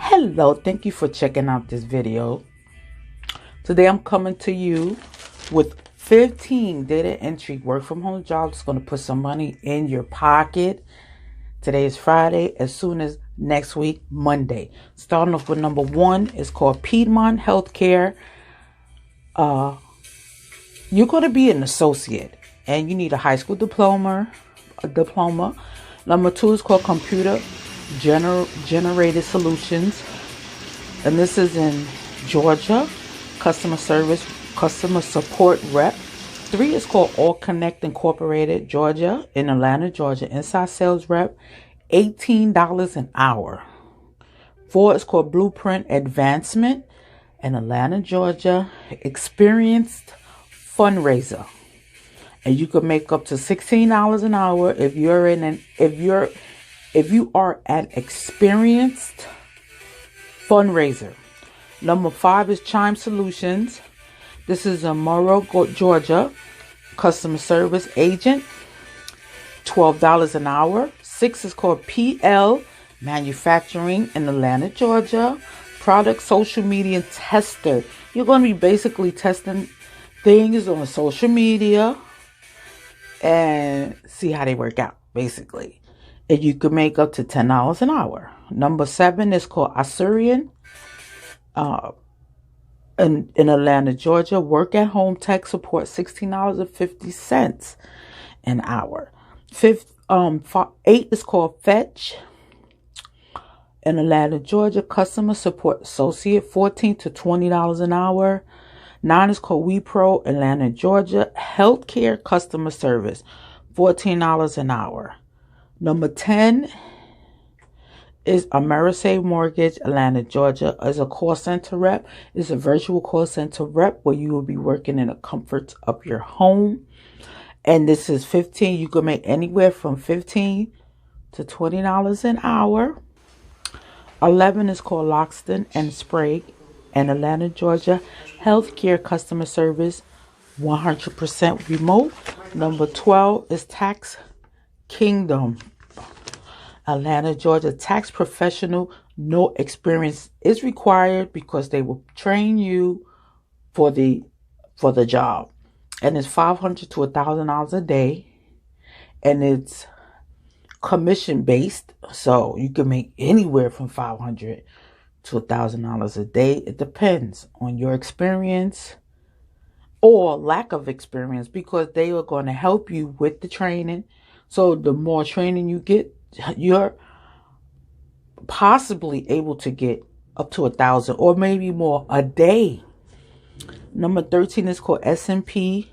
Hello, thank you for checking out this video. Today I'm coming to you with 15 data entry work from home jobs that's going to put some money in your pocket. Today is Friday, as soon as next week, Monday. Starting off with number one, it's called Piedmont Healthcare. You're going to be an associate and you need a high school diploma. Number two is called Computer Generated Solutions, and this is in Georgia. Customer support rep. Three is called AllConnect Incorporated, Georgia, in Atlanta, Georgia. Inside sales rep, $18 an hour. Four is called Blueprint Advancement in Atlanta, Georgia. Experienced Fundraiser, and you could make up to $16 an hour if you are an experienced fundraiser. Number five is Chime Solutions. This is in Morrow, Georgia. Customer service agent, $12 an hour. Six is called PL Manufacturing in Atlanta, Georgia. Product social media tester. You're going to be basically testing things on social media and see how they work out, basically. And you could make up to $10 an hour. Number seven is called Asurion in Atlanta, Georgia. Work at home tech support, $16.50 an hour. Eight is called Fetch in Atlanta, Georgia. Customer support associate, $14 to $20 an hour. Nine is called Wipro Atlanta, Georgia. Healthcare customer service, $14 an hour. Number 10 is Amerisave Mortgage, Atlanta, Georgia. As a call center rep, it's a virtual call center rep where you will be working in the comfort of your home. And this is 15. You can make anywhere from $15 to $20 an hour. 11 is called Loxton and Sprague in Atlanta, Georgia. Healthcare customer service, 100% remote. Number 12 is Tax Kingdom, Atlanta, Georgia. Tax professional, no experience is required because they will train you for the job. And it's $500 to $1,000 a day. And it's commission based. So you can make anywhere from $500 to $1,000 a day. It depends on your experience or lack of experience, because they are going to help you with the training. So the more training you get, you're possibly able to get up to 1,000 or maybe more a day. Number 13 is called S&P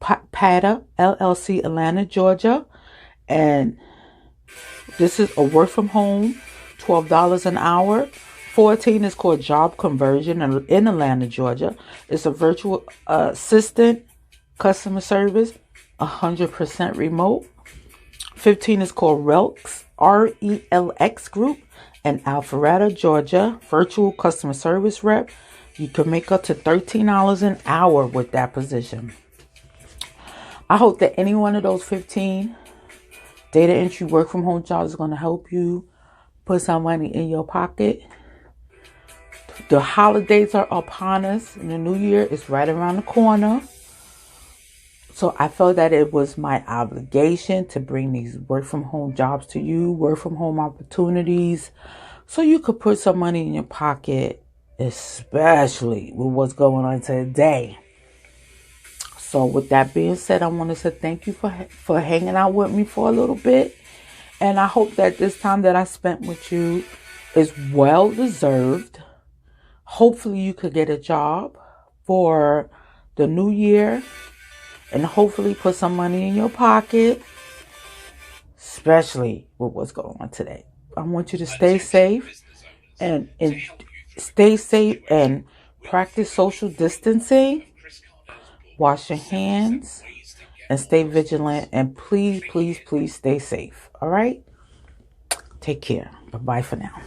Pata LLC, Atlanta, Georgia. And this is a work from home, $12 an hour. 14 is called Job Conversion in Atlanta, Georgia. It's a virtual assistant customer service, 100% remote. 15 is called RELX, RELX Group in Alpharetta, Georgia. Virtual customer service rep. You can make up to $13 an hour with that position. I hope that any one of those 15 data entry work from home jobs is going to help you put some money in your pocket. The holidays are upon us, and the new year is right around the corner. So I felt that it was my obligation to bring these work from home jobs to you, work from home opportunities, so you could put some money in your pocket, especially with what's going on today. So with that being said, I want to say thank you for hanging out with me for a little bit. And I hope that this time that I spent with you is well deserved. Hopefully you could get a job for the new year and hopefully put some money in your pocket, especially with what's going on today. I want you to stay safe and stay safe and practice social distancing. Wash your hands and stay vigilant. And please, please, please stay safe. All right? Take care. Bye-bye for now.